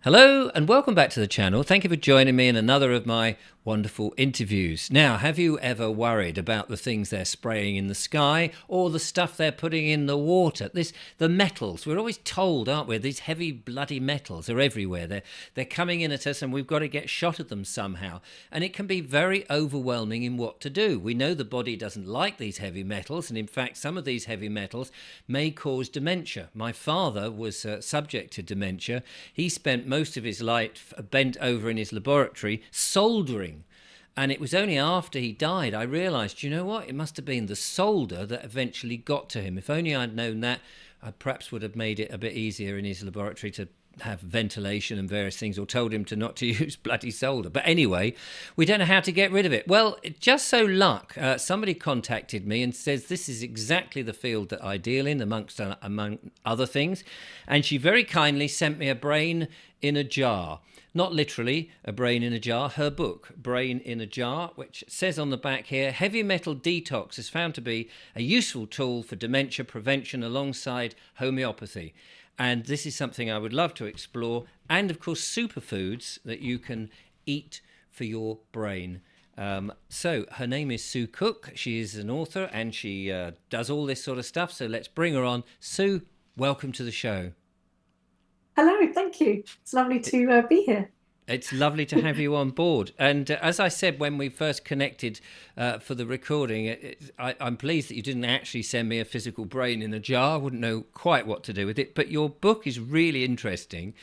Hello and welcome back to the channel. Thank you for joining me in another of my wonderful interviews. Now, have you ever worried about the things they're spraying in the sky or the stuff they're putting in the water? The metals. We're always told, aren't we? These heavy bloody metals are everywhere. They're coming in at us and we've got to get shot at them somehow. And it can be very overwhelming in what to do. We know the body doesn't like these heavy metals, and in fact, some of these heavy metals may cause dementia. My father was subject to dementia. He spent most of his life bent over in his laboratory soldering. And it was only after he died I realised, you know what, it must have been the solder that eventually got to him. If only I'd known that, I perhaps would have made it a bit easier in his laboratory to have ventilation and various things, or told him to not to use bloody solder. But anyway, we don't know how to get rid of it. Well, just so luck, somebody contacted me and says this is exactly the field that I deal in, among other things. And she very kindly sent me a brain in a jar. Not literally a brain in a jar, her book, Brain in a Jar, which says on the back here, heavy metal detox is found to be a useful tool for dementia prevention alongside homeopathy. And this is something I would love to explore. And of course, superfoods that you can eat for your brain. So her name is Sue Cook. She is an author and she does all this sort of stuff. So let's bring her on. Sue, welcome to the show. Hello, thank you. It's lovely to be here. It's lovely to have you on board. And as I said when we first connected for the recording, I'm pleased that you didn't actually send me a physical brain in a jar. I wouldn't know quite what to do with it. But your book is really interesting,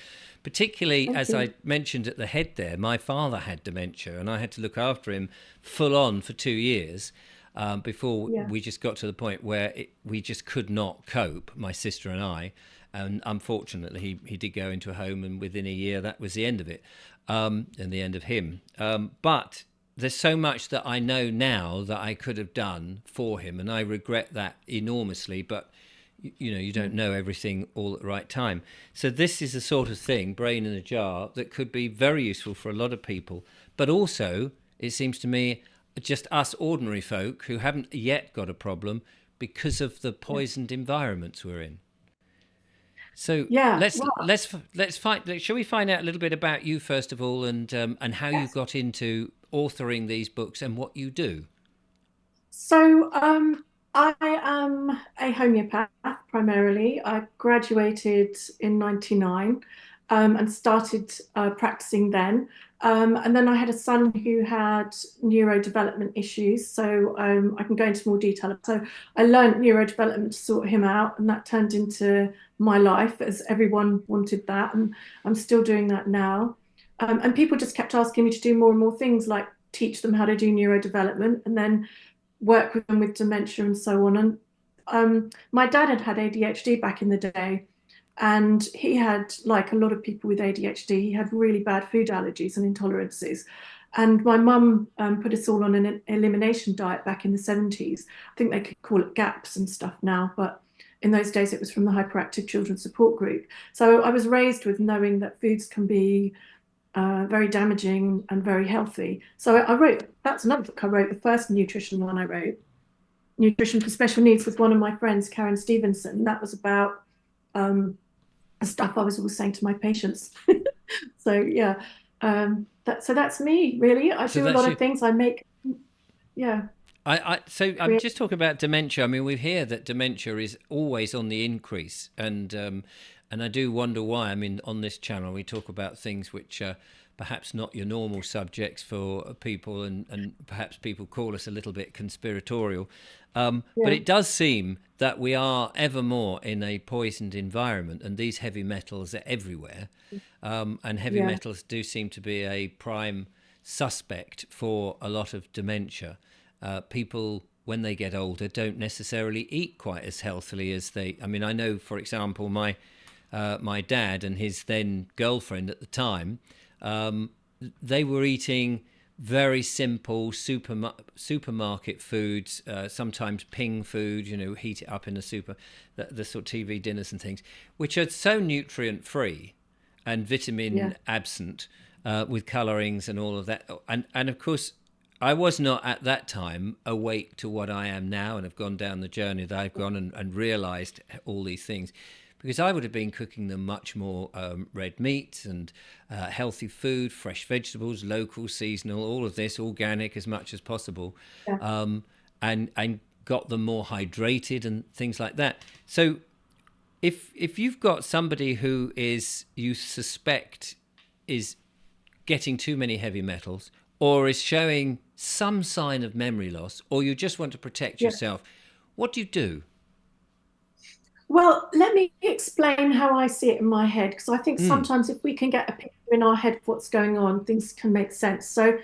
particularly Thank as I you. mentioned at the head there. My father had dementia and I had to look after him full on for 2 years. Before Yeah. we just got to the point where we just could not cope, my sister and I. And unfortunately, he did go into a home, and within a year, that was the end of it, and the end of him. But there's so much that I know now that I could have done for him, and I regret that enormously. But you know, you don't know everything all at the right time. So this is the sort of thing, brain in a jar, that could be very useful for a lot of people. But also, it seems to me, just us ordinary folk who haven't yet got a problem because of the Yeah. poisoned environments we're in. So Yeah. let's Well, let's let's find. Shall we find out a little bit about you first of all, and how you yes. got into authoring these books and what you do? I am a homeopath primarily. I graduated in 99 and started practicing then. And then I had a son who had neurodevelopment issues, so I can go into more detail. So I learned neurodevelopment to sort him out, and that turned into my life as everyone wanted that. And I'm still doing that now. And people just kept asking me to do more and more things like teach them how to do neurodevelopment and then work with them with dementia and so on. And my dad had had ADHD back in the day, and he had, like a lot of people with ADHD, he had really bad food allergies and intolerances. And my mum put us all on an elimination diet back in the 70s. I think they could call it GAPS and stuff now, but in those days it was from the Hyperactive Children Support Group. So I was raised with knowing that foods can be very damaging and very healthy. So I wrote, that's another book I wrote, the first nutrition one I wrote, Nutrition for Special Needs, with one of my friends, Karen Stevenson. That was about the stuff I was always saying to my patients. So yeah, so that's me really. I So do a that's lot you. of things. I make, yeah, So I'm create. just talking about dementia. I mean, we hear that dementia is always on the increase, and I do wonder why. I mean, on this channel we talk about things which are perhaps not your normal subjects for people, and perhaps people call us a little bit conspiratorial. But Yeah, it does seem that we are ever more in a poisoned environment, and these heavy metals are everywhere, and heavy yeah, metals do seem to be a prime suspect for a lot of dementia. People, when they get older, don't necessarily eat quite as healthily as they. I mean, I know, for example, my dad and his then girlfriend at the time, um, they were eating very simple supermarket foods, sometimes ping food, you know, heat it up in the sort of TV dinners and things, which are so nutrient free and yeah, vitamin absent, with colorings and all of that. And of course, I was not at that time awake to what I am now, and have gone down the journey that I've gone, and realized all these things. because I would have been cooking them much more red meat and healthy food, fresh vegetables, local, seasonal, all of this, organic as much as possible, Yeah. and got them more hydrated and things like that. So if you've got somebody who is you suspect is getting too many heavy metals or is showing some sign of memory loss, or you just want to protect Yeah. yourself, what do you do? Well, let me explain how I see it in my head, because I think Mm, sometimes if we can get a picture in our head of what's going on, things can make sense. So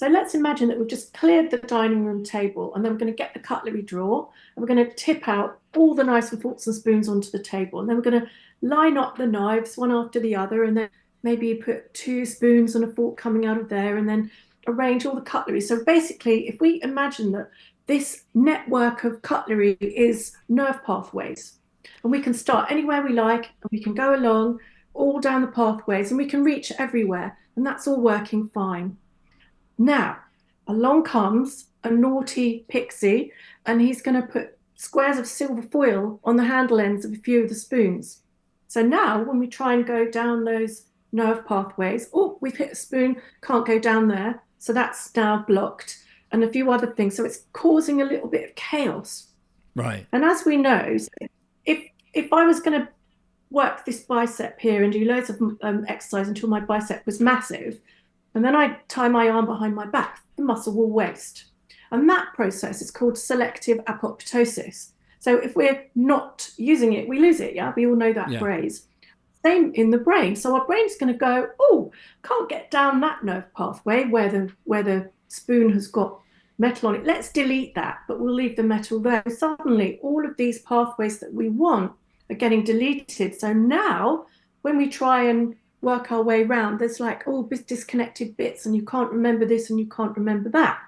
let's imagine that we've just cleared the dining room table, and then we're going to get the cutlery drawer, and we're going to tip out all the knives and forks and spoons onto the table, and then we're going to line up the knives one after the other, and then maybe put two spoons and a fork coming out of there, and then arrange all the cutlery. So basically, if we imagine that this network of cutlery is nerve pathways, and we can start anywhere we like, and we can go along all down the pathways, and we can reach everywhere, and that's all working fine. Now, along comes a naughty pixie, and he's going to put squares of silver foil on the handle ends of a few of the spoons. So now, when we try and go down those nerve pathways, oh, we've hit a spoon, can't go down there. So that's now blocked, and a few other things. So it's causing a little bit of chaos. right. And as we know, if if I was going to work this bicep here and do loads of exercise until my bicep was massive, and then I tie my arm behind my back, the muscle will waste. And that process is called selective apoptosis. So if we're not using it, we lose it. Yeah, we all know that Yeah. phrase. Same in the brain. So our brain's going to go, oh, can't get down that nerve pathway where the spoon has got metal on it. Let's delete that, but we'll leave the metal there. Suddenly, all of these pathways that we want are getting deleted. So now, when we try and work our way around, there's like all disconnected bits, and you can't remember this and you can't remember that.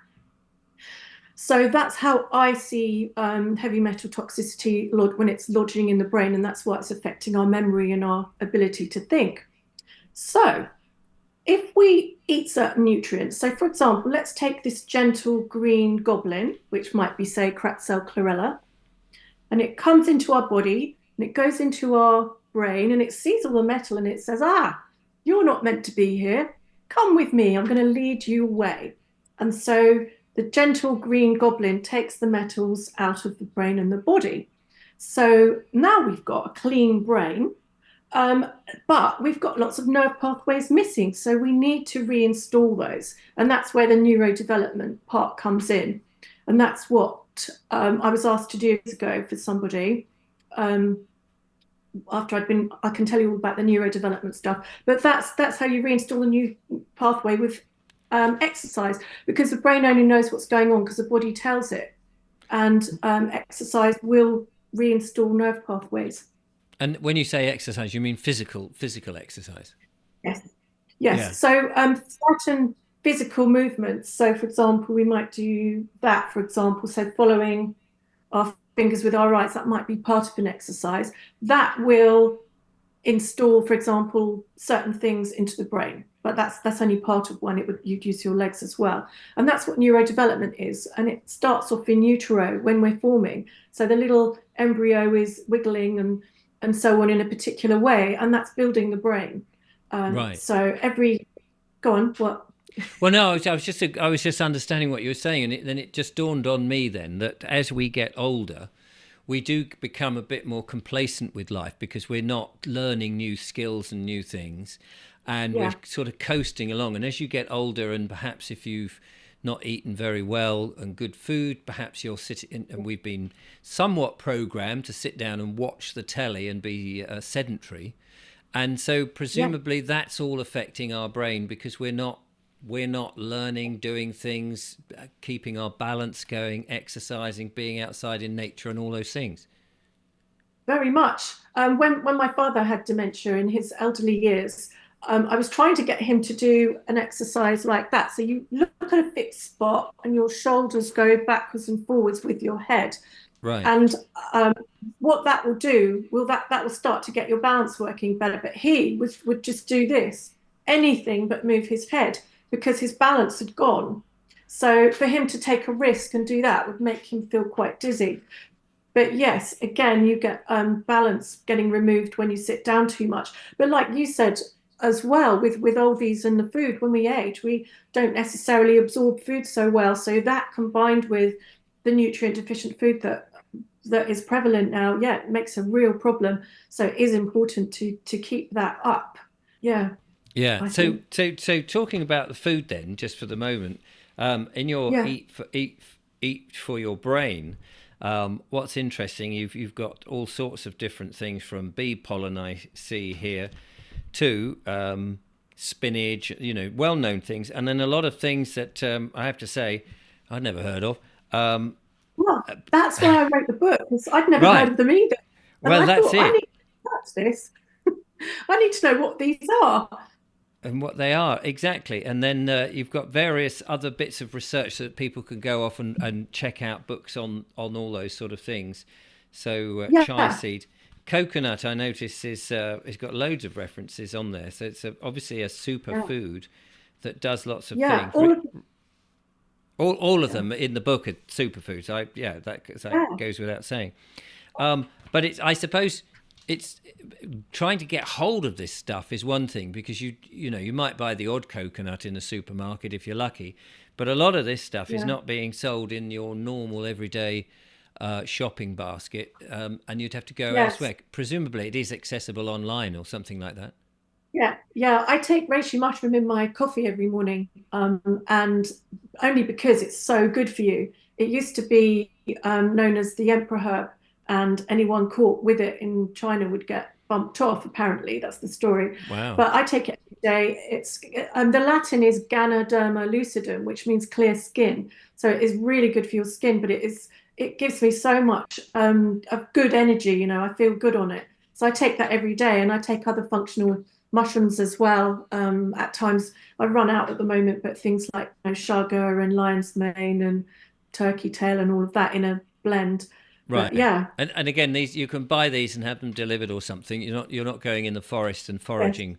So that's how I see heavy metal toxicity when it's lodging in the brain, and that's why it's affecting our memory and our ability to think. So if we eat certain nutrients, so for example, let's take this gentle green goblin, which might be, say, Craxel chlorella, and it comes into our body and it goes into our brain and it sees all the metal and it says, ah, you're not meant to be here. Come with me. I'm going to lead you away. And so the gentle green goblin takes the metals out of the brain and the body. So now we've got a clean brain, um, but we've got lots of nerve pathways missing. So we need to reinstall those. And that's where the neurodevelopment part comes in. And that's what I was asked to do years ago for somebody. Um, After I can tell you all about the neurodevelopment stuff, but that's how you reinstall a new pathway with exercise, because the brain only knows what's going on because the body tells it, and exercise will reinstall nerve pathways. And when you say exercise, you mean physical exercise? Yes. Yeah. Yes. So certain physical movements. So for example, we might do that, for example, so following our fingers with our eyes, that might be part of an exercise. That will install, for example, certain things into the brain. But that's only part of one. You'd use your legs as well. And that's what neurodevelopment is. And it starts off in utero when we're forming. So the little embryo is wiggling and so on in a particular way, and that's building the brain. Right. So every Go on, what? Well, no, I was just understanding what you were saying, and then it just dawned on me then that as we get older, we do become a bit more complacent with life because we're not learning new skills and new things, and we're Yeah, sort of coasting along. And as you get older, and perhaps if you've not eaten very well and good food, perhaps you're sitting, and we've been somewhat programmed to sit down and watch the telly and be sedentary. And so yeah. presumably that's all affecting our brain because we're not learning, doing things, keeping our balance going, exercising, being outside in nature, and all those things. Very much. When my father had dementia in his elderly years, I was trying to get him to do an exercise like that. So you look at a fixed spot and your shoulders go backwards and forwards with your head. Right, And um, what that will do, that will start to get your balance working better. But would just do this, anything but move his head because his balance had gone. So for him to take a risk and do that would make him feel quite dizzy. But yes, again, you get balance getting removed when you sit down too much. But like you said as well, with oldies and the food, when we age, we don't necessarily absorb food so well. So that combined with the nutrient deficient food that is prevalent now, yeah, it makes a real problem. So it is important to keep that up. Yeah, Yeah. I So think. talking about the food then, just for the moment, in your Yeah, eat for your brain, what's interesting, you've got all sorts of different things from bee pollen I see here to spinach, well known things, and then a lot of things that I have to say I'd never heard of. Um, well, that's why I wrote the book because I'd never heard right. of them either, and Well, I that's thought I need it. to touch this. I need to know what these are. And what they are exactly, and then you've got various other bits of research that people can go off and check out books on all those sort of things. So chia Yeah, seed, coconut, I notice is it's got loads of references on there. So it's obviously a yeah, superfood that does lots of yeah. things. All of All of yeah, them in the book are superfoods. That yeah, goes without saying. But I suppose it's trying to get hold of this stuff is one thing, because you might buy the odd coconut in the supermarket if you're lucky, but a lot of this stuff is yeah, not being sold in your normal everyday shopping basket, and you'd have to go yes. elsewhere. Presumably, it is accessible online or something like that. Yeah, yeah. I take reishi mushroom in my coffee every morning, and only because it's so good for you. It used to be known as the emperor herb, and anyone caught with it in China would get bumped off. Apparently, that's the story. Wow. But I take it every day. It's the Latin is Ganoderma lucidum, which means clear skin. So it is really good for your skin, but it gives me so much of good energy. I feel good on it. So I take that every day, and I take other functional mushrooms as well. At times I run out at the moment, but things like sugar and lion's mane and turkey tail and all of that in a blend. But Right. yeah, And again, these you can buy these and have them delivered or something. You're not going in the forest and yes. foraging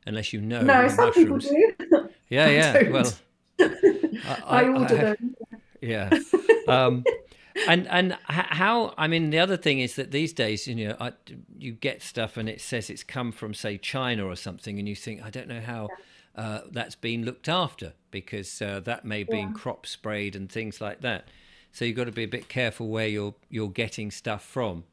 unless you know No, the some people mushrooms. do. Yeah, I yeah. Well, don't. I I order have. them. Yeah. Um, and how? I mean, the other thing is that these days, you get stuff and it says it's come from, say, China or something, and you think, I don't know how that's been looked after, because that may have been Yeah. crop sprayed and things like that. So you've got to be a bit careful where you're getting stuff from,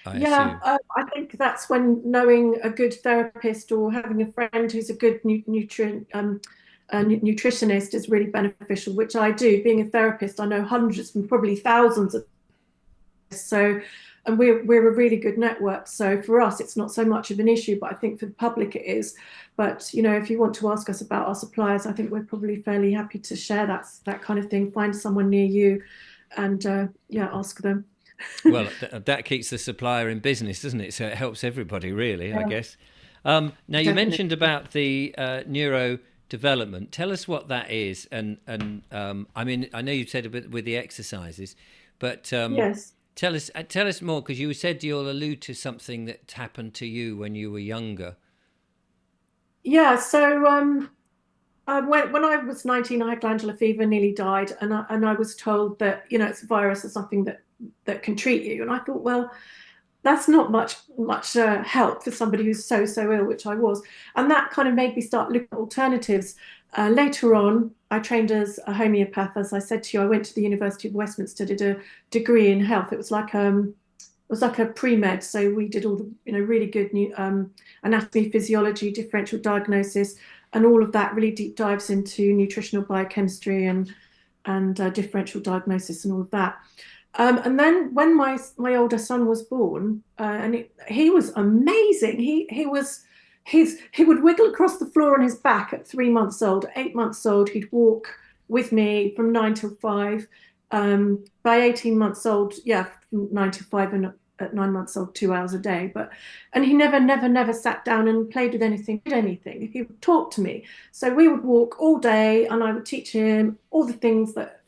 I Yeah, assume. I think that's when knowing a good therapist or having a friend who's a good nutritionist is really beneficial, which I do. Being a therapist, I know hundreds and probably thousands of this. So, and we're a really good network. So for us, it's not so much of an issue, but I think for the public it is. But if you want to ask us about our suppliers, I think we're probably fairly happy to share that kind of thing. Find someone near you, and yeah, ask them. Well, that keeps the supplier in business, doesn't it? So it helps everybody, really, I Yeah, guess. Now, you mentioned definitely. about the neurodevelopment. Tell us what that is, and I mean, I know you said a bit with the exercises, but Yes. tell us more, because you said you'll allude to something that happened to you when you were younger. Yeah. So when I was 19, I had glandular fever, nearly died, and I was told that it's a virus or something that can treat you. And I thought, well, that's not much help for somebody who's so ill, which I was. And that kind of made me start looking at alternatives. Later on, I trained as a homeopath. As I said to you, I went to the University of Westminster, did a degree in health. It was like a pre-med, so we did all the really good anatomy, physiology, differential diagnosis, and all of that really deep dives into nutritional biochemistry and differential diagnosis and all of that. And then when my older son was born, he was amazing. He would wiggle across the floor on his back at 3 months old. 8 months old, he'd walk with me from 9 till 5. By 18 months old, yeah, from 9 till 5, and at 9 months old, 2 hours a day. And he never sat down and played with anything, did anything. He would talk to me. So we would walk all day, and I would teach him all the things that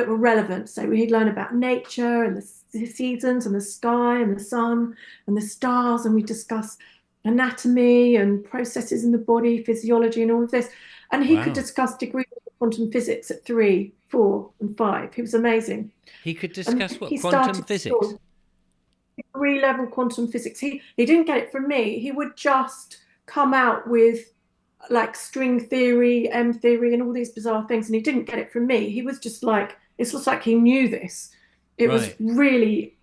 were relevant. So he'd learn about nature and the seasons and the sky and the sun and the stars, and we discuss anatomy and processes in the body, physiology, and all of this. And he could Wow. discuss degrees of quantum physics at 3. 4 and 5. He was amazing. He could And discuss what? he Quantum started physics? school, 3 level quantum physics. He didn't get it from me. He would just come out with like string theory, M theory, and all these bizarre things. And he didn't get it from me. He was just like, it's just like he knew this. It was Right. really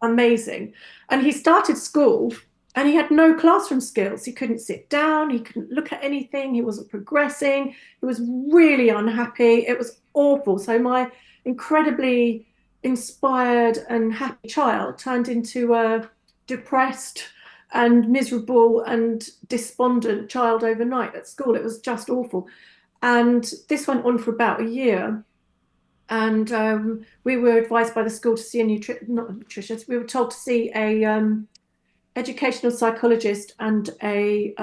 amazing. And he started school and he had no classroom skills. He couldn't sit down, he couldn't look at anything, he wasn't progressing. He was really unhappy. It was awful. So my incredibly inspired and happy child turned into a depressed and miserable and despondent child overnight at school. It was just awful. And this went on for about a year. And we were advised by the school to see a not a nutritionist. We were told to see a educational psychologist and a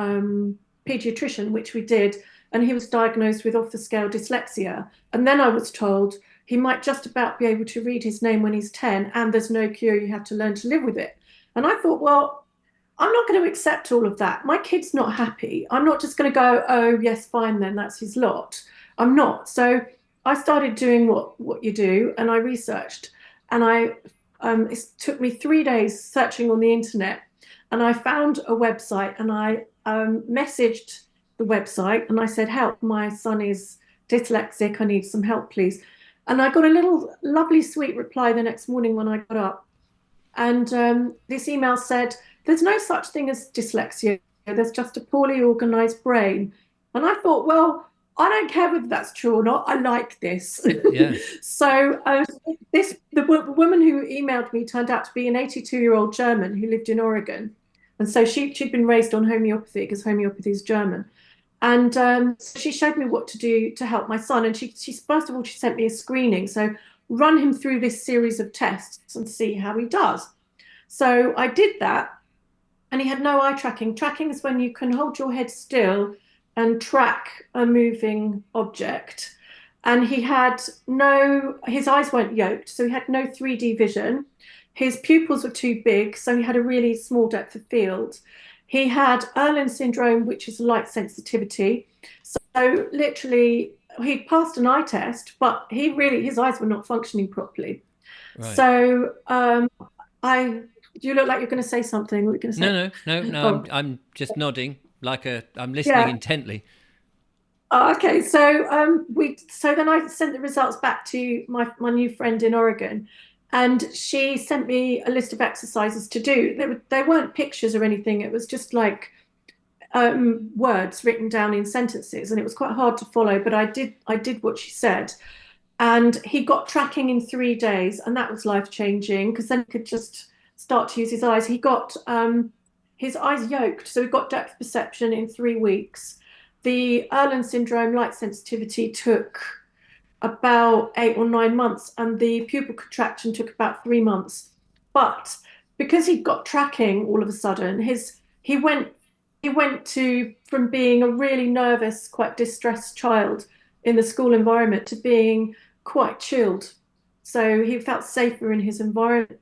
pediatrician, which we did. And he was diagnosed with off the scale dyslexia. And then I was told he might just about be able to read his name when he's 10, and there's no cure. You have to learn to live with it. And I thought, well, I'm not going to accept all of that. My kid's not happy. I'm not just going to go, oh, yes, fine, then that's his lot. I'm not. So I started doing what you do, and I researched, and it took me 3 days searching on the internet, and I found a website, and I messaged the website, and I said, help, my son is dyslexic. I need some help, please. And I got a little lovely, sweet reply the next morning when I got up. And this email said, there's no such thing as dyslexia. There's just a poorly organized brain. And I thought, well, I don't care whether that's true or not. I like this. Yeah. So the woman who emailed me turned out to be an 82-year-old German who lived in Oregon. And so she'd been raised on homeopathy because homeopathy is German. And she showed me what to do to help my son. And she first of all, she sent me a screening. So run him through this series of tests and see how he does. So I did that, and he had no eye tracking. Tracking is when you can hold your head still and track a moving object. And he had no, his eyes weren't yoked, so he had no 3D vision. His pupils were too big, so he had a really small depth of field. He had Erlen syndrome, which is light sensitivity. So literally, he passed an eye test, but his eyes were not functioning properly. Right. So I, you look like you're going to say something. What are you going to No, say? no, no, no. Oh, I'm just nodding I'm listening yeah. intently. Okay, so so then I sent the results back to my new friend in Oregon, and she sent me a list of exercises to do. They weren't pictures or anything. It was just like words written down in sentences, and it was quite hard to follow. But I did what she said, and he got tracking in 3 days, and that was life changing because then he could just start to use his eyes. He got his eyes yoked, so he got depth perception in 3 weeks. The Erlen syndrome light sensitivity took about 8 or 9 months, and the pupil contraction took about 3 months. But because he got tracking all of a sudden, his he went to from being a really nervous, quite distressed child in the school environment to being quite chilled. So he felt safer in his environment.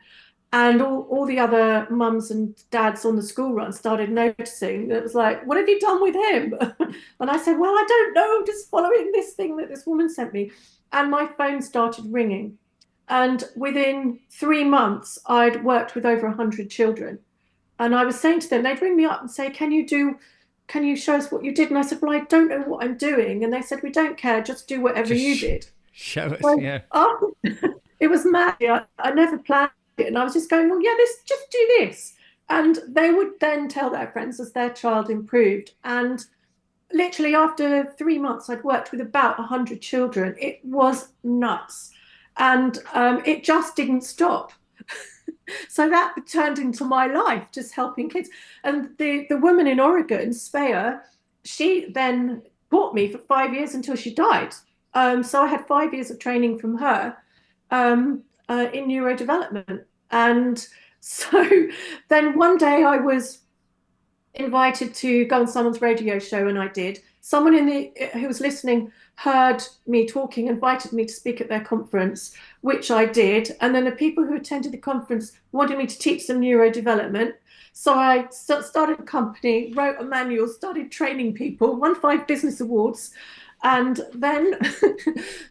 And all the other mums and dads on the school run started noticing. It was like, what have you done with him? And I said, well, I don't know. I'm just following this thing that this woman sent me. And my phone started ringing. And within 3 months, I'd worked with over 100 children. And I was saying to them, they'd ring me up and say, can you show us what you did? And I said, well, I don't know what I'm doing. And they said, we don't care, just do whatever Just you did. show us. Well, Yeah. it was mad. I never planned it. And I was just going, well, yeah, this just do this. And they would then tell their friends as their child improved. And literally after 3 months, I'd worked with about 100 children. It was nuts. And it just didn't stop. So that turned into my life, just helping kids. And the woman in Oregon, Svea, she then taught me for 5 years until she died. So I had 5 years of training from her in neurodevelopment. And so then one day I was invited to go on someone's radio show, and I did. Someone who was listening heard me talking, invited me to speak at their conference, which I did. And then the people who attended the conference wanted me to teach them neurodevelopment. So I started a company, wrote a manual, started training people, won 5 business awards, And then,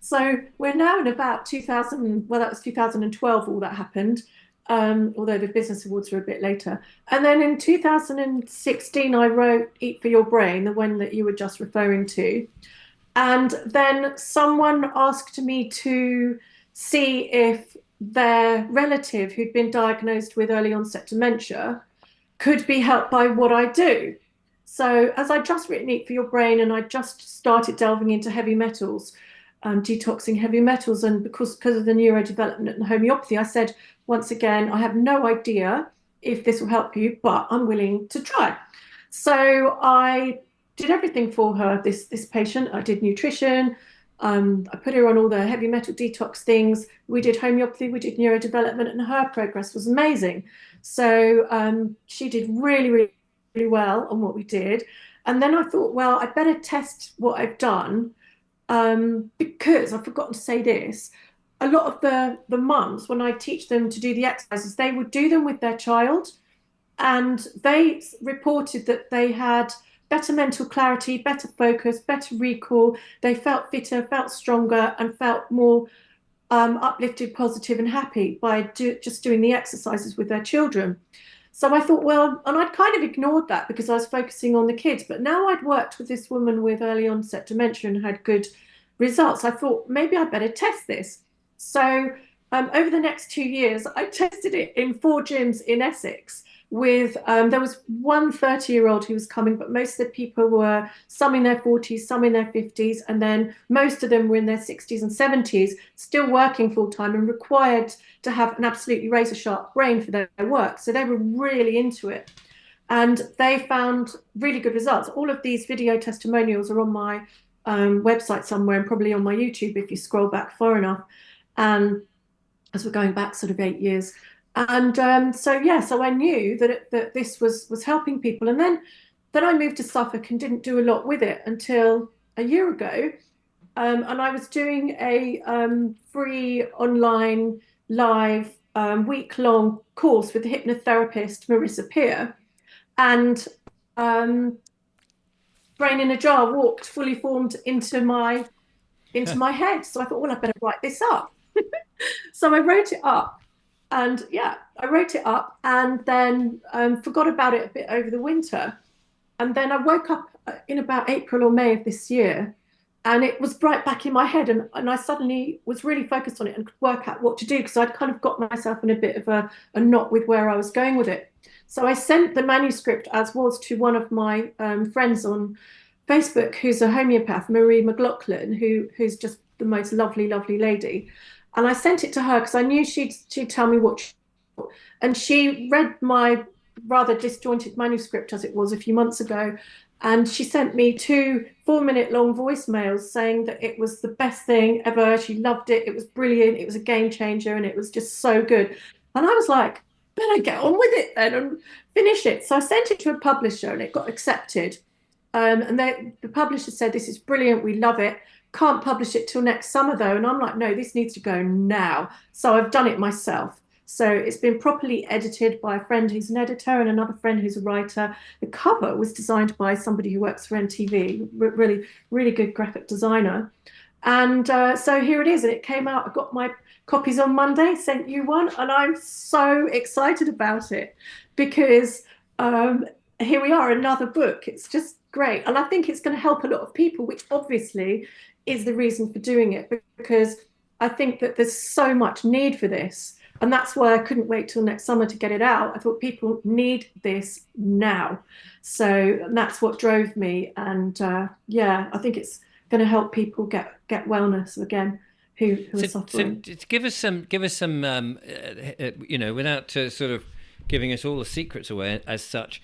so we're now in about 2000, well, that was 2012, all that happened, although the business awards were a bit later. And then in 2016, I wrote Eat for Your Brain, the one that you were just referring to. And then someone asked me to see if their relative who'd been diagnosed with early onset dementia could be helped by what I do. So, as I just written Eat for Your Brain and I just started delving into heavy metals, detoxing heavy metals, and because of the neurodevelopment and homeopathy, I said, once again, I have no idea if this will help you, but I'm willing to try. So I did everything for her, this patient. I did nutrition. I put her on all the heavy metal detox things. We did homeopathy, we did neurodevelopment, and her progress was amazing. So she did really, really, really well on what we did. And then I thought, well, I better test what I've done because I've forgotten to say this. A lot of the mums, when I teach them to do the exercises, they would do them with their child, and they reported that they had better mental clarity, better focus, better recall. They felt fitter, felt stronger, and felt more uplifted, positive, and happy by just doing the exercises with their children. So I thought, well, and I'd kind of ignored that because I was focusing on the kids. But now I'd worked with this woman with early onset dementia and had good results. I thought maybe I'd better test this. So over the next 2 years, I tested it in 4 gyms in Essex with there was one 30-year-old who was coming, but most of the people were some in their 40s, some in their 50s, and then most of them were in their 60s and 70s, still working full time and required to have an absolutely razor sharp brain for their work. So they were really into it. And they found really good results. All of these video testimonials are on my website somewhere and probably on my YouTube if you scroll back far enough. And as we're going back sort of 8 years. And so I knew that this was helping people. And then I moved to Suffolk and didn't do a lot with it until a year ago. And I was doing a free online live week-long course with the hypnotherapist Marissa Peer. And Brain in a Jar walked fully formed into my head. So I thought, well, I better write this up. So I wrote it up, and yeah, I wrote it up and then forgot about it a bit over the winter. And then I woke up in about April or May of this year, and it was right back in my head. And I suddenly was really focused on it and could work out what to do because I'd kind of got myself in a bit of a knot with where I was going with it. So I sent the manuscript as was to one of my friends on Facebook, who's a homeopath, Marie McLaughlin, who's just the most lovely, lovely lady. And I sent it to her because I knew she'd tell me what she thought. And she read my rather disjointed manuscript as it was a few months ago. And she sent me 2 4-minute long voicemails saying that it was the best thing ever. She loved it. It was brilliant. It was a game changer. And it was just so good. And I was like, better get on with it then and finish it. So I sent it to a publisher and it got accepted. And the publisher said, this is brilliant. We love it. Can't publish it till next summer though. And I'm like, no, this needs to go now. So I've done it myself. So it's been properly edited by a friend who's an editor and another friend who's a writer. The cover was designed by somebody who works for MTV, really, really good graphic designer. And so here it is. And it came out. I got my copies on Monday, sent you one. And I'm so excited about it because here we are, another book. It's just great. And I think it's going to help a lot of people, which obviously is the reason for doing it, because I think that there's so much need for this. And that's why I couldn't wait till next summer to get it out. I thought people need this now. So that's what drove me. And yeah, I think it's going to help people get wellness again who are suffering. So give us some without sort of giving us all the secrets away as such.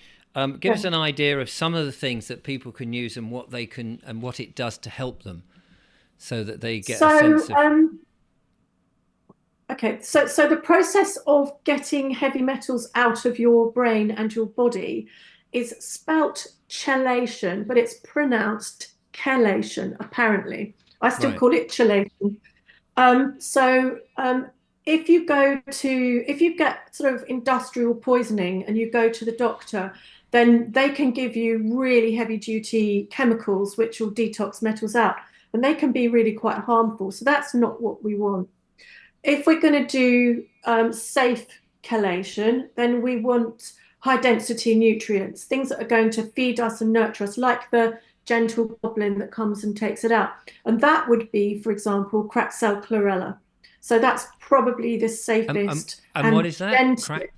Give us an idea of some of the things that people can use and what they can and what it does to help them, so that they get a sense of. Okay, so the process of getting heavy metals out of your brain and your body is spelt chelation, but it's pronounced chelation, apparently. I still Right. call it chelation. If you get sort of industrial poisoning and you go to the doctor, then they can give you really heavy duty chemicals which will detox metals out. and they can be really quite harmful. So that's not what we want. If we're going to do safe chelation, then we want high density nutrients, things that are going to feed us and nurture us, like the gentle goblin that comes and takes it out. And that would be, for example, cracked cell chlorella. So that's probably the safest And what and is that? gentlest.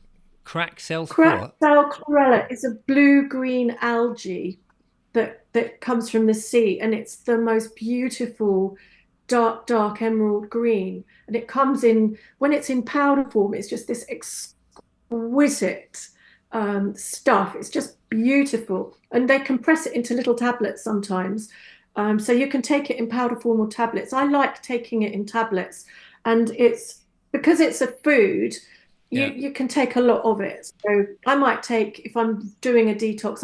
Crack cells for Cracked what? cell chlorella is a blue-green algae that comes from the sea, and it's the most beautiful dark emerald green. And it comes in when it's in powder form. It's just this exquisite stuff. It's just beautiful, and they compress it into little tablets sometimes. So you can take it in powder form or tablets. I like taking it in tablets, and it's because it's a food. Yeah. You can take a lot of it. So I might take, if I'm doing a detox,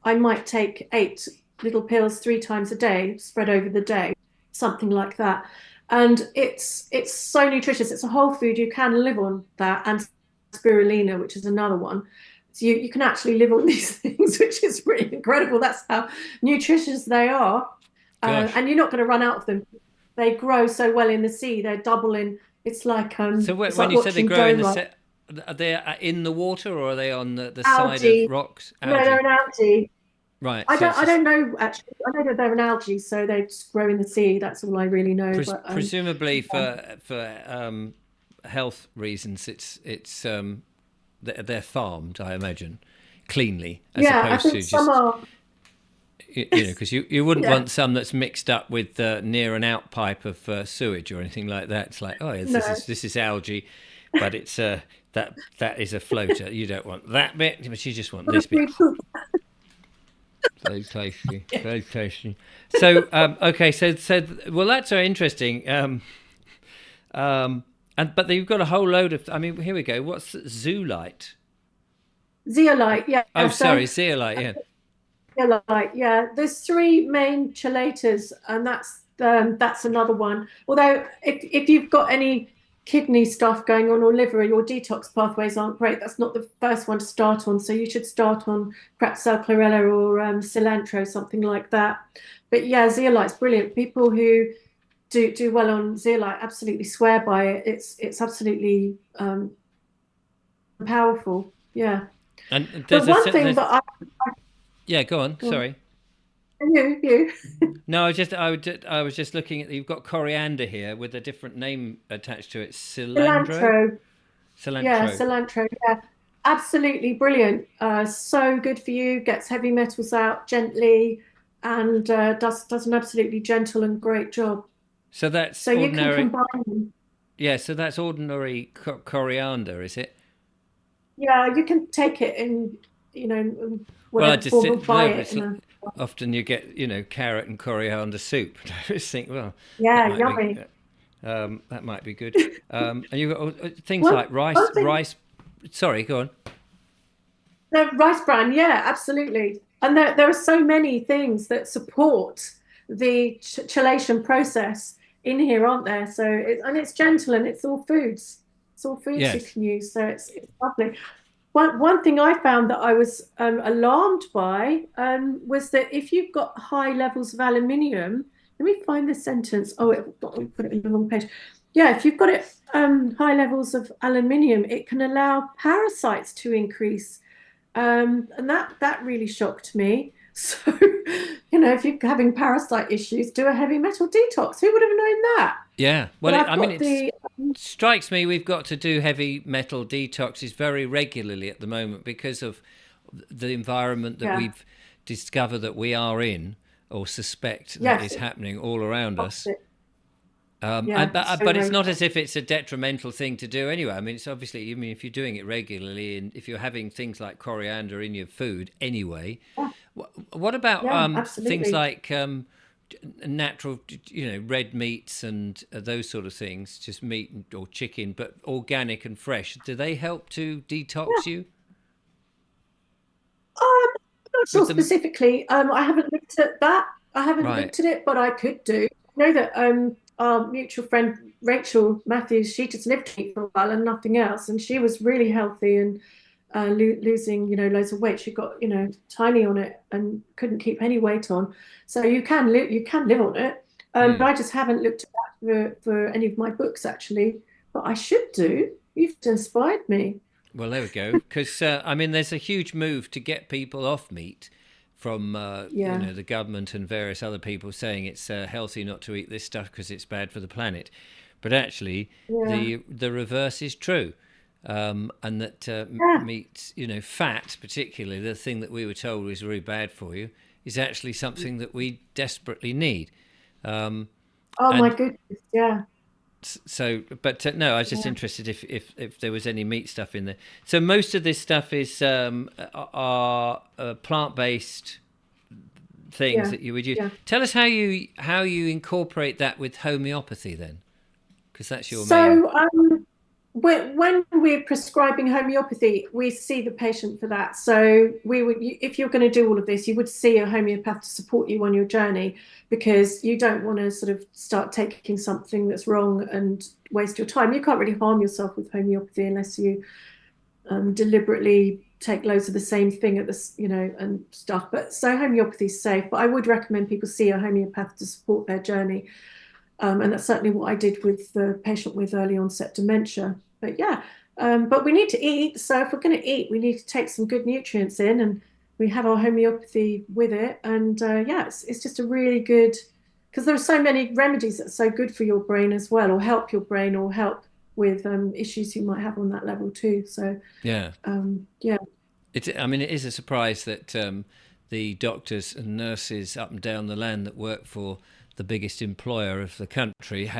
I might take 8 little pills 3 times a day, spread over the day, something like that. And it's so nutritious. It's a whole food. You can live on that, and spirulina, which is another one. So you can actually live on these things, which is pretty incredible. That's how nutritious they are. Gosh. And you're not going to run out of them. They grow so well in the sea. They're doubling. So It's when like you say they watching grow dough in the rise. set, are they in the water or are they on the side of Algae. rocks? No, they're Algae. an algae. Right. I So don't it's I just don't know actually. I know that they're an algae, so they just grow in the sea. That's all I really know. But presumably yeah. for health reasons, it's they're farmed, I imagine, cleanly as Yeah, I opposed think to some just are. because you wouldn't Yeah, want some that's mixed up with near an outpipe of sewage or anything like that. It's like, oh, yes, no. this is algae, but it's that is a floater. You don't want that bit, but you just want this bit. Very tasty, very tasty. So okay, so well, that's very interesting. And but you've got a whole load of. I mean, here we go. What's zoolite? Zeolite, Oh, yeah. So sorry, zeolite. Yeah, zeolite, yeah. There's three main chelators, and that's another one. Although if you've got any kidney stuff going on or liver, your detox pathways aren't great. That's not the first one to start on. So you should start on perhaps cell chlorella or cilantro, something like that. But yeah, zeolite's brilliant. People who do well on zeolite absolutely swear by it. It's absolutely powerful. Yeah. and But one thing there's that I yeah. Go on. go on, Sorry. you No, I was just looking at you've got coriander here with a different name attached to it. Cilantro. cilantro. Yeah, Cilantro. cilantro. Yeah, absolutely brilliant. So good for you. Gets heavy metals out gently, and does an absolutely gentle and great job. So that's So you can ordinary. combine them. Yeah, so that's ordinary coriander, is it? Yeah, you can take it in, in Well, I whatever just form or didn't know, buy but it it's in a. often you get carrot and coriander soup. I just think, well, that Yeah, might be yummy. that might be good. And you've got things One like one thing. rice. Sorry, go on. The rice bran, yeah, absolutely. And there are so many things that support the chelation process in here, aren't there? So and it's gentle and it's all foods. It's all foods you Yes. can use. So it's lovely. One thing I found that I was alarmed by was that if you've got high levels of aluminium, let me find the sentence. Oh, we put it in the wrong page. Yeah, if you've got it high levels of aluminium, it can allow parasites to increase, and that really shocked me. So, if you're having parasite issues, do a heavy metal detox. Who would have known that? Yeah. But Well, I've I mean, got it the strikes me we've got to do heavy metal detoxes very regularly at the moment because of the environment that yeah, we've discovered that we are in or suspect that yes, is it's happening all around us. opposite. Yeah, so But it's very not much. as if it's a detrimental thing to do anyway. I mean, it's obviously, I mean, if you're doing it regularly and if you're having things like coriander in your food anyway, Yeah, what about yeah, things absolutely. like natural, red meats and those sort of things, just meat or chicken, but organic and fresh? Do they help to Yeah. detox you I'm not sure with them? specifically. I haven't looked at that. I haven't Right. looked at it, but I could do. I know that our mutual friend Rachel Matthews, she just lived meat for a while and nothing else, and she was really healthy and losing, loads of weight. She got, tiny on it and couldn't keep any weight on. So you can live on it. I just haven't looked at that for any of my books actually, but I should do. You've inspired me. Well, there we go. Because I mean, there's a huge move to get people off meat from Yeah, the government and various other people saying it's healthy not to eat this stuff because it's bad for the planet. But actually, yeah, the reverse is true, and that yeah. meat, fat particularly, the thing that we were told was really bad for you, is actually something that we desperately need. Um, Oh my and goodness, yeah, so, but no, I was just yeah, interested if there was any meat stuff in there. So most of this stuff is are plant based things yeah, that you would use. yeah. Tell us how you incorporate that with homeopathy then, because that's your main. So, when we're prescribing homeopathy, we see the patient for that. So, if you're going to do all of this, you would see a homeopath to support you on your journey because you don't want to sort of start taking something that's wrong and waste your time. You can't really harm yourself with homeopathy unless you deliberately take loads of the same thing at this, and stuff. But so homeopathy is safe. But I would recommend people see a homeopath to support their journey. And that's certainly what I did with the patient with early onset dementia. But yeah, but we need to eat. So if we're going to eat, we need to take some good nutrients in, and we have our homeopathy with it. And yeah, it's just a really good because there are so many remedies that are so good for your brain as well, or help your brain, or help with issues you might have on that level too. So Yeah, yeah, I mean, it is a surprise that the doctors and nurses up and down the land that work for the biggest employer of the country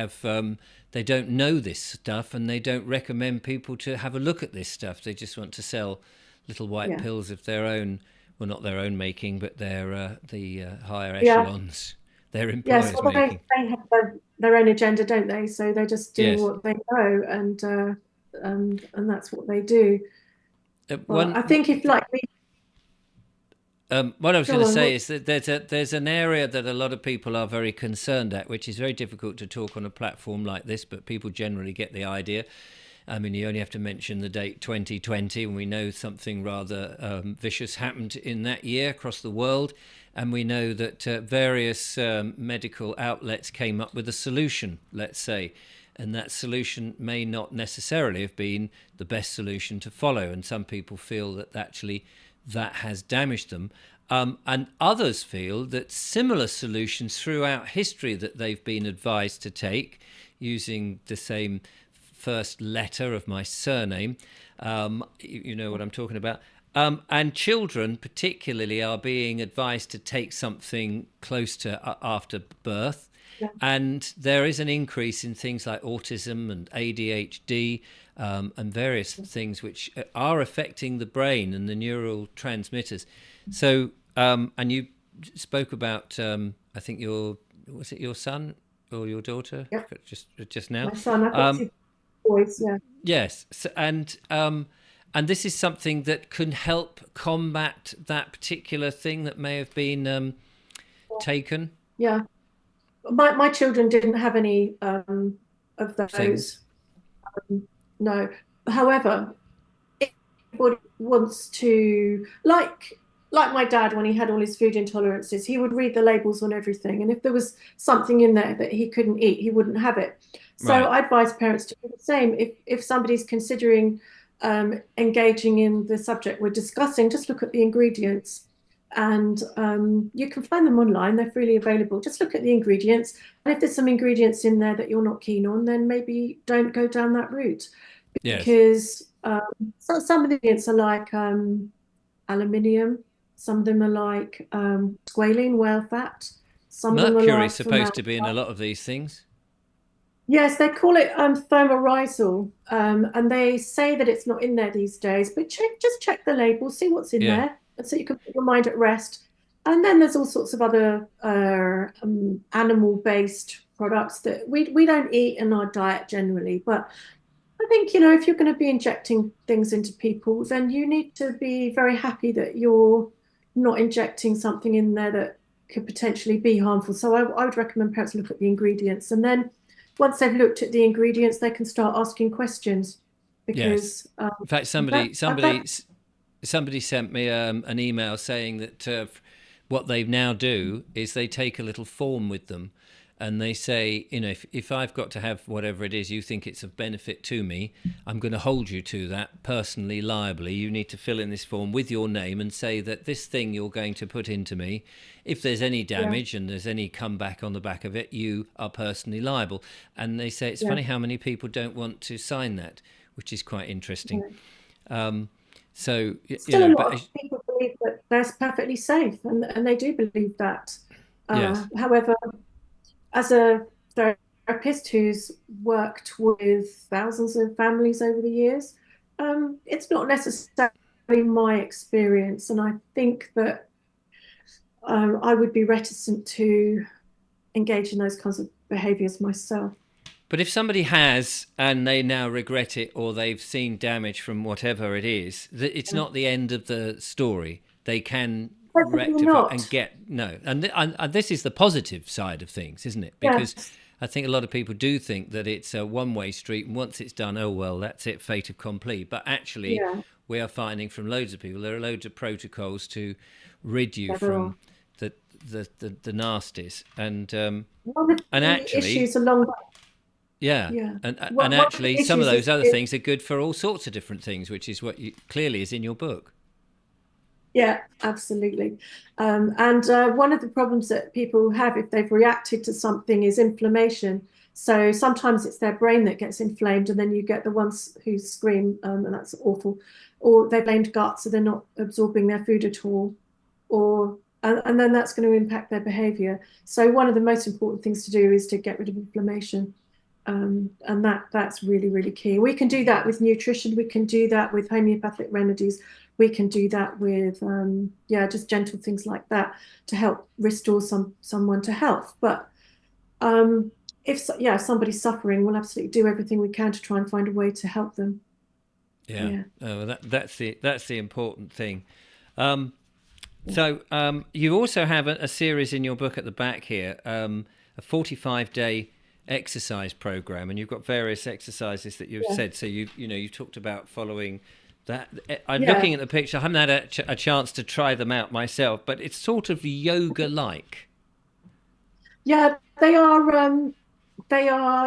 they don't know this stuff and they don't recommend people to have a look at this stuff. They just want to sell little white yeah, pills of their own, well, not their own making, but the higher yeah. echelons, their Yes, employers well, making. they have their own agenda, don't they? So they just do Yes. what they know, and that's what they do. But One I think if like we What I was going go to on, say what is that there's an area that a lot of people are very concerned at, which is very difficult to talk on a platform like this, but people generally get the idea. I mean, you only have to mention the date 2020, and we know something rather vicious happened in that year across the world. And we know that various medical outlets came up with a solution, let's say. And that solution may not necessarily have been the best solution to follow. And some people feel that actually that has damaged them. And others feel that similar solutions throughout history that they've been advised to take using the same first letter of my surname. You know what I'm talking about. And children, particularly, are being advised to take something close to after birth. yeah, And there is an increase in things like autism and ADHD and various things which are affecting the brain and the neural transmitters. So, and you spoke about, I think was it your son or your daughter yeah, just now? my son, I've got Um, two boys. Yeah, Yes, so, and this is something that can help combat that particular thing that may have been taken yeah. My children didn't have any of things. those. No. However, everybody wants to like my dad when he had all his food intolerances, he would read the labels on everything, and if there was something in there that he couldn't eat, he wouldn't have it. So Right. I advise parents to do the same. If somebody's considering engaging in the subject we're discussing, just look at the ingredients. And you can find them online, they're freely available. Just look at the ingredients. And if there's some ingredients in there that you're not keen on, then maybe don't go down that route Yes. because some of the ingredients are like aluminium, some of them are like squalene, whale fat, some of them are Mercury is like supposed to formaldehyde. be in a lot of these things. Yes, they call it thimerosal, and they say that it's not in there these days. But just check the label, see what's in Yeah. there, and so you can put your mind at rest. And then there's all sorts of other animal-based products that we don't eat in our diet generally. But I think, if you're going to be injecting things into people, then you need to be very happy that you're not injecting something in there that could potentially be harmful. So I would recommend parents look at the ingredients. And then once they've looked at the ingredients, they can start asking questions Yes. because In fact, that, somebody that somebody somebody sent me an email saying that what they now do is they take a little form with them, and they say, if I've got to have whatever it is you think it's of benefit to me, I'm going to hold you to that personally liably. You need to fill in this form with your name and say that this thing you're going to put into me, if there's any Yeah. damage and there's any comeback on the back of it, you are personally liable. And they say it's Yeah. funny how many people don't want to sign that, which is quite interesting. Yeah. So, Still, a lot of but people believe that they're perfectly safe, and they do believe that. yes. However, as a therapist who's worked with thousands of families over the years, it's not necessarily my experience, and I think that I would be reticent to engage in those kinds of behaviours myself. But if somebody has and they now regret it or they've seen damage from whatever it is, it's Yeah. not the end of the story. They can Definitely rectify and not. get no. And this is the positive side of things, isn't it? Because Yes. I think a lot of people do think that it's a one-way street, and once it's done, oh well, that's it, fait accompli. But actually, Yeah. we are finding from loads of people there are loads of protocols to rid you Yeah, there from are. the the nasties, One of and the actually issues along that, yeah, yeah. and One of actually, the some of issues those other is things are good for all sorts of different things, which is what clearly is in your book. yeah, absolutely. And one of the problems that people have if they've reacted to something is inflammation. So sometimes it's their brain that gets inflamed, and then you get the ones who scream, and that's awful. Or they've blamed gut, so they're not absorbing their food at all. Or and then that's going to impact their behavior. So one of the most important things to do is to get rid of inflammation. And that's really, really key. We can do that with nutrition. We can do that with homeopathic remedies. We can do that with yeah, just gentle things like that to help restore someone to health. But if yeah, if somebody's suffering, we'll absolutely do everything we can to try and find a way to help them. Yeah, Yeah, oh, that's the important thing. Um, you also have a series in your book at the back here, a 45-day exercise program, and you've got various exercises that you've yeah, said. So you talked about following that. I'm yeah, looking at the picture. I haven't had a chance to try them out myself, but it's sort of yoga-like. yeah. They are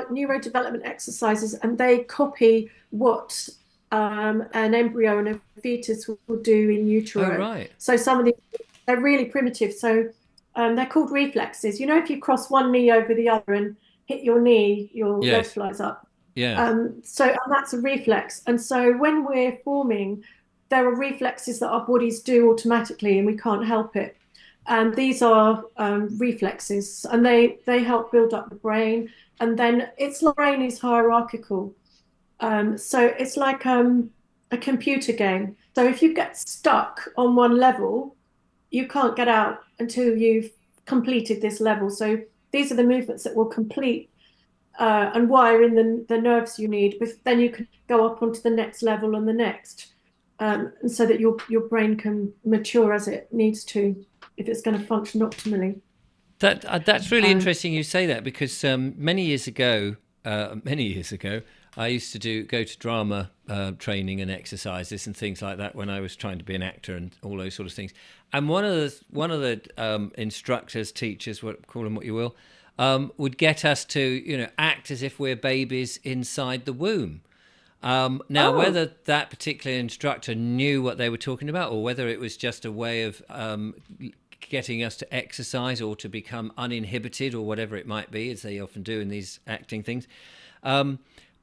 neurodevelopment exercises, and they copy what an embryo and a fetus will do in Oh utero. right. So some of these, they're really primitive. So they're called reflexes. You know, if you cross one knee over the other and hit your knee, your leg Yes. flies up. Yeah. So and that's a reflex. And so when we're forming, there are reflexes that our bodies do automatically, and we can't help it. And these are reflexes, and they help build up the brain. And then the brain is hierarchical, so it's like a computer game. So if you get stuck on one level, you can't get out until you've completed this level. So these are the movements that will complete and wire in the nerves you need. Then you can go up onto the next level and the next, and so that your brain can mature as it needs to if it's going to function optimally. That's really Um, interesting you say that because many years ago, I used to go to drama training and exercises and things like that when I was trying to be an actor and all those sort of things. And one of the instructors, teachers, call them what you will, would get us to act as if we're babies inside the womb. Now, oh, whether that particular instructor knew what they were talking about, or whether it was just a way of getting us to exercise or to become uninhibited, or whatever it might be, as they often do in these acting things.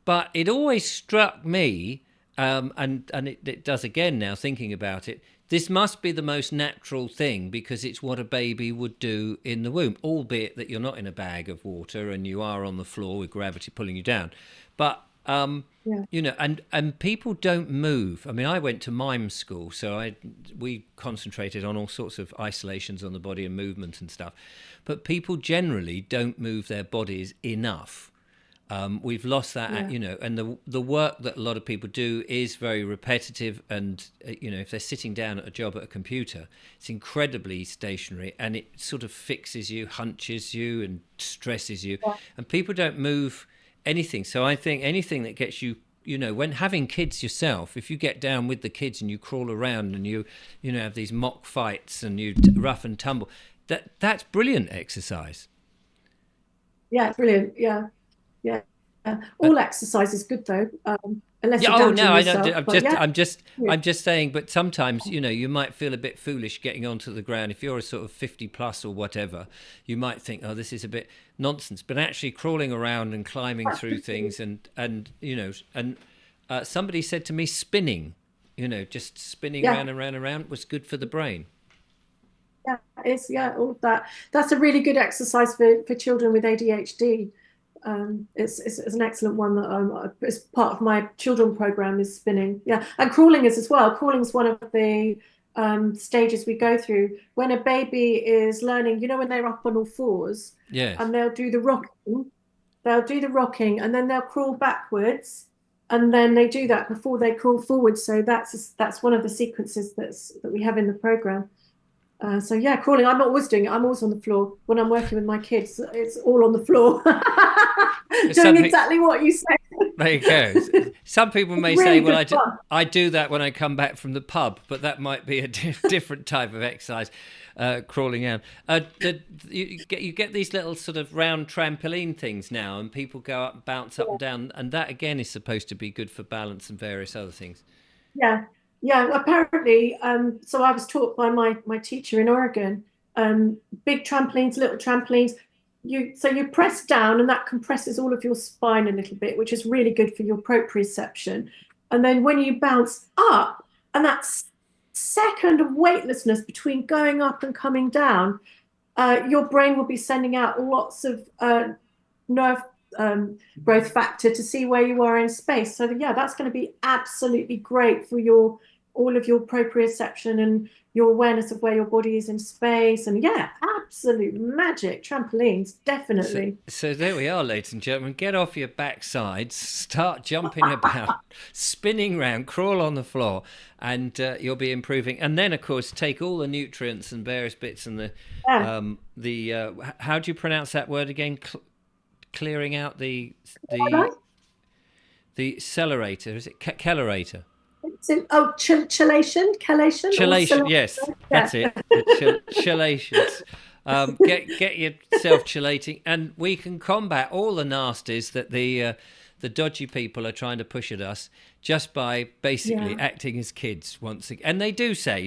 But it always struck me, and it does again now thinking about it. This must be the most natural thing because it's what a baby would do in the womb, albeit that you're not in a bag of water and you are on the floor with gravity pulling you down. But yeah, and people don't move. I mean, I went to mime school, so we concentrated on all sorts of isolations on the body and movement and stuff. But people generally don't move their bodies enough. We've lost that, yeah, and the work that a lot of people do is very repetitive. And if they're sitting down at a job at a computer, it's incredibly stationary, and it sort of fixes you, hunches you, and stresses you. yeah, And people don't move anything. So I think anything that gets you, when having kids yourself, if you get down with the kids and you crawl around and you have these mock fights and you rough and tumble, that's brilliant exercise. Yeah, brilliant. Yeah, yeah. Uh, All exercise is good though, unless Yeah. you're Oh no, damaging I don't. yourself. I'm But just. yeah, I'm just. yeah, I'm just saying. But sometimes, you might feel a bit foolish getting onto the ground. If you're a sort of 50 plus or whatever, you might think, oh, this is a bit nonsense. But actually, crawling around and climbing through absolutely. things, and somebody said to me, spinning. Just spinning Yeah, round and round and round was good for the brain. yeah, it's yeah, all of that. That's a really good exercise for children with ADHD. It's an excellent one that is part of my children program is spinning. Yeah, and crawling is as well. Crawling is one of the stages we go through when a baby is learning. When they're up on all fours Yes. and they'll do the rocking. They'll do the rocking and then they'll crawl backwards, and then they do that before they crawl forward. So that's one of the sequences that we have in the program. So yeah, crawling. I'm not always doing it. I'm always on the floor when I'm working with my kids. It's all on the floor, doing Something. exactly what you said. There you go. Some people It's may say, really well, good fun. I do that when I come back from the pub, but that might be a different type of exercise, crawling out. You get these little sort of round trampoline things now, and people go up, bounce up and down, and that again is supposed to be good for balance and various other things. Yeah, yeah. Apparently, so I was taught by my teacher in Oregon. Big trampolines, little trampolines. You press down, and that compresses all of your spine a little bit, which is really good for your proprioception. And then when you bounce up, and that second of weightlessness between going up and coming down, your brain will be sending out lots of nerve growth factor to see where you are in space. So yeah, that's going to be absolutely great for your all of your proprioception and your awareness of where your body is in space. And yeah, absolute magic. Trampolines, So, definitely. so there we are, ladies and gentlemen. Get off your backsides, start jumping about, spinning round, crawl on the floor, and you'll be improving. And then, of course, take all the nutrients and various bits and Yeah. how do you pronounce that word again? Clearing out Right. the the accelerator. Is it accelerator? Oh, chelation or Chelation, yes, yeah. that's it. The chelations. Get yourself chelating, and we can combat all the nasties that the dodgy people are trying to push at us just by basically Yeah. acting as kids once again. And they do say,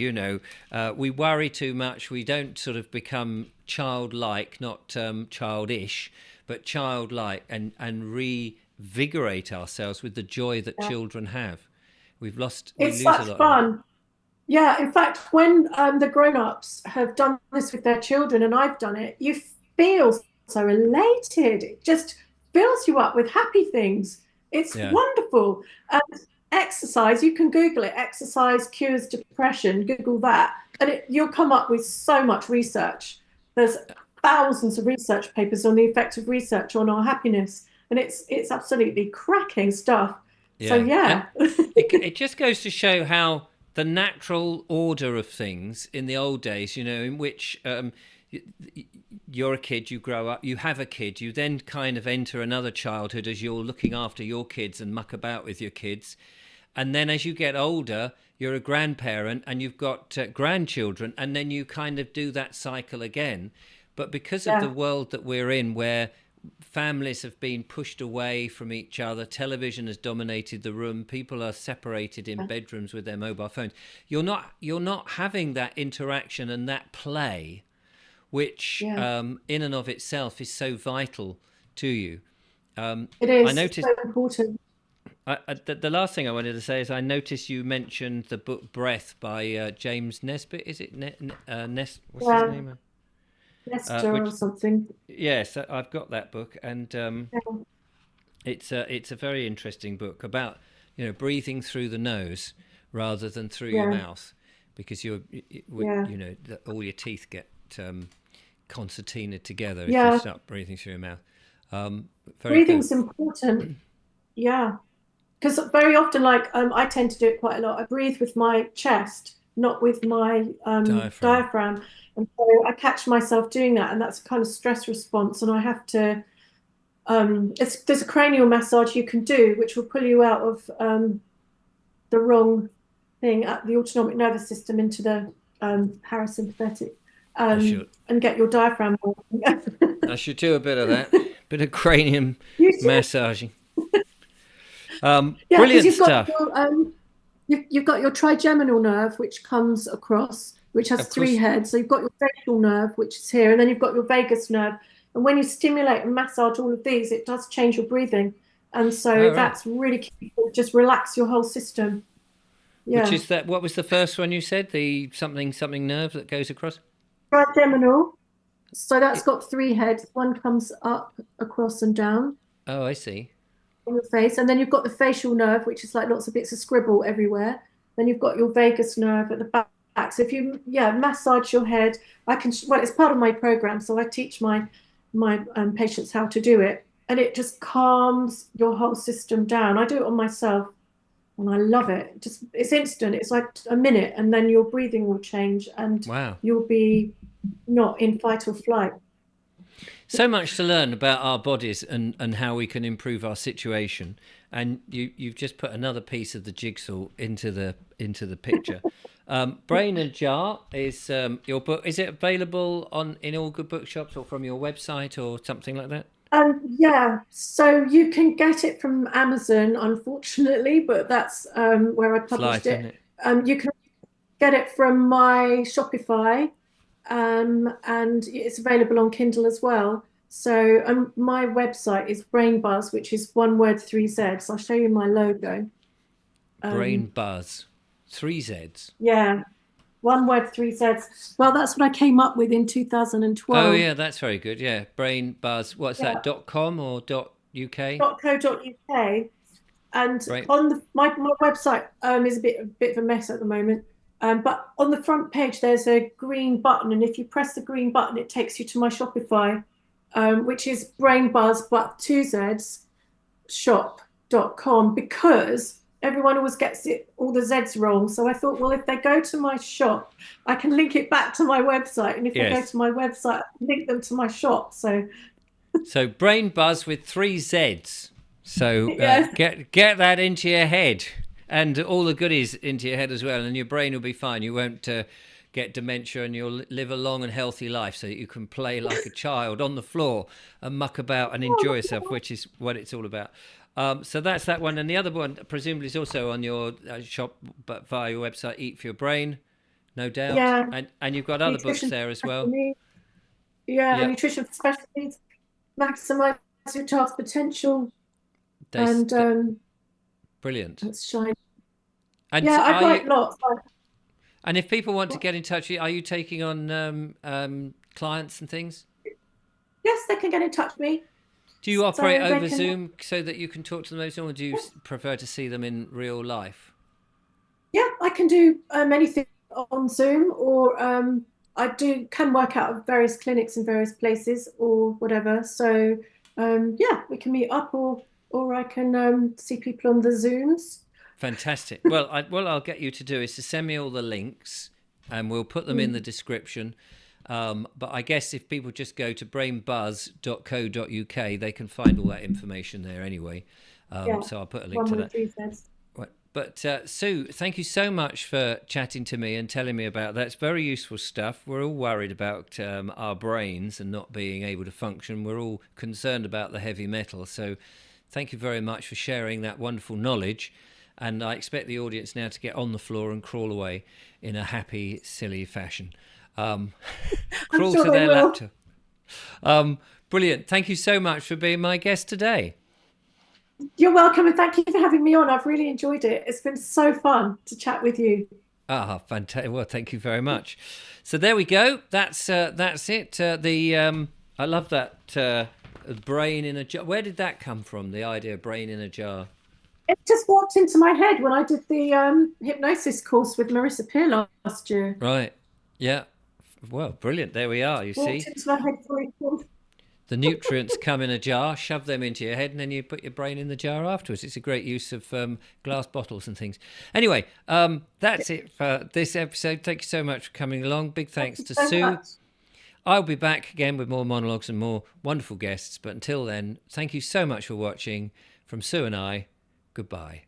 we worry too much. We don't sort of become childlike, not childish, but childlike, and revigorate ourselves with the joy that Yeah. children have. We It's lose a such lot of that. fun. Yeah, in fact, when the grown-ups have done this with their children, and I've done it, you feel so elated. It just fills you up with happy things. It's Yeah. wonderful. And exercise, you can Google it, exercise cures depression, Google that, and you'll come up with so much research. There's thousands of research papers on the effect of research on our happiness, and it's absolutely cracking stuff. So Yeah, and yeah. it just goes to show how the natural order of things in the old days, in which y- you're a kid, you grow up, you have a kid, you then kind of enter another childhood as you're looking after your kids and muck about with your kids, and then as you get older, you're a grandparent and you've got grandchildren, and then you kind of do that cycle again. But because of the Yeah. world that we're in, where families have been pushed away from each other, television has dominated the room, people are separated in bedrooms with their mobile phones, you're not having that interaction and that play, which Yeah. in and of itself is so vital to you. It I is. It's noticed so important. the last thing I wanted to say is I noticed you mentioned the book Breath by James Nesbitt. Is it what's his Yeah, name? Nestor or Which something. Yes, I've got that book, and Yeah, it's a very interesting book about breathing through the nose rather than through your yeah, mouth, because yeah, all your teeth get concertina together if you yeah. start breathing through your mouth. Very good. Breathing's important. Yeah, because very often, like I tend to do it quite a lot. I breathe with my chest, not with my Diaphragm. diaphragm, and so I catch myself doing that, and that's a kind of stress response. And I have to. There's a cranial massage you can do, which will pull you out of the wrong thing at the autonomic nervous system into the parasympathetic I should and get your diaphragm working. I should do a bit of that. Bit of cranium You should. massaging. Yeah, because Brilliant stuff. you've got your trigeminal nerve, which comes across, which has Of three course. heads. So you've got your facial nerve, which is here, and then you've got your vagus nerve. And when you stimulate and massage all of these, it does change your breathing. And so Oh, right. that's really key. Just relax your whole system. Which Yeah. is that? What was the first one you said? The something nerve that goes across? Trigeminal. So that's It, got three heads. One comes up, across, and down oh, I see. on your face. And then you've got the facial nerve, which is like lots of bits of scribble everywhere. Then you've got your vagus nerve at the back. So if you, yeah, massage your head, I can, well, it's part of my program. So I teach my patients how to do it. And it just calms your whole system down. I do it on myself and I love it. Just it's instant. It's like a minute, and then your breathing will change, and Wow. you'll be not in fight or flight. So much to learn about our bodies and how we can improve our situation. And you've just put another piece of the jigsaw into the picture. Brain and Jar is your book. Is it available on in all good bookshops or from your website or something like that? Yeah, so you can get it from Amazon, unfortunately, but that's where I It's published life, isn't it. it? You can get it from my Shopify, and it's available on Kindle as well. So my website is Brain Buzz, which is one word, three Z's. I'll show you my logo. Brain Um, Buzz, three Z's. yeah, one word, three Z's. Well, that's what I came up with in Oh 2012. yeah, that's very good. Yeah, Brain Buzz. What's that? Yeah, .com or .uk? .co.uk. And Brain. on my website is a bit of a mess at the moment. But on the front page, there's a green button, and if you press the green button, it takes you to my Shopify, which is Brain Buzz, but two Z's shop.com, because everyone always gets all the Z's wrong. So I thought, well, if they go to my shop, I can link it back to my website, and if they go Yes. to my website, I can link them to my shop. So So Brain Buzz with three Z's. So yes, get that into your head and all the goodies into your head as well, and your brain will be fine. You won't get dementia, and you'll live a long and healthy life, so that you can play like a child on the floor and muck about and enjoy yourself, which is what it's all about. So that's that one, and the other one presumably is also on your shop, but via your website, Eat for Your Brain, no doubt, yeah, and you've got other books nutrition there as for well. me. Yeah, Yep, nutrition for special needs, maximize your child's potential, they, and they brilliant. let's shine. And Yeah, I are you? write lots. And if people want to get in touch with you, are you taking on clients and things? Yes, they can get in touch with me. Do you operate So they over can, Zoom so that you can talk to them over Zoom, or do you prefer to see them in real life? yeah, I can do anything on Zoom, or I do can work out of various clinics in various places or whatever. So yeah, we can meet up, or I can see people on the Zooms. Fantastic. Well, what I'll get you to do is to send me all the links, and we'll put them in the Mm, description. But I guess if people just go to brainbuzz.co.uk, they can find all that information there anyway. yeah, So I'll put a link one to word, that. three cents. Right. But Sue, thank you so much for chatting to me and telling me about that. It's very useful stuff. We're all worried about our brains and not being able to function. We're all concerned about the heavy metal. So thank you very much for sharing that wonderful knowledge. And I expect the audience now to get on the floor and crawl away in a happy, silly fashion. Um, I'm crawl sure to they their will. laptop. Brilliant. Thank you so much for being my guest today. You're welcome, and thank you for having me on. I've really enjoyed it. It's been so fun to chat with you. Ah, fantastic. Well, thank you very much. So there we go. That's it. I love that brain in a jar. Where did that come from? The idea of brain in a jar. It just walked into my head when I did the hypnosis course with Marissa Peer last year. Right. Yeah. Well, brilliant. There we are. You Walked see, into my head fully formed. the nutrients come in a jar, shove them into your head, and then you put your brain in the jar afterwards. It's a great use of glass bottles and things. Anyway, that's it for this episode. Thank you so much for coming along. Big Thank thanks you to so Sue. much. I'll be back again with more monologues and more wonderful guests. But until then, thank you so much for watching. From Sue and I, goodbye.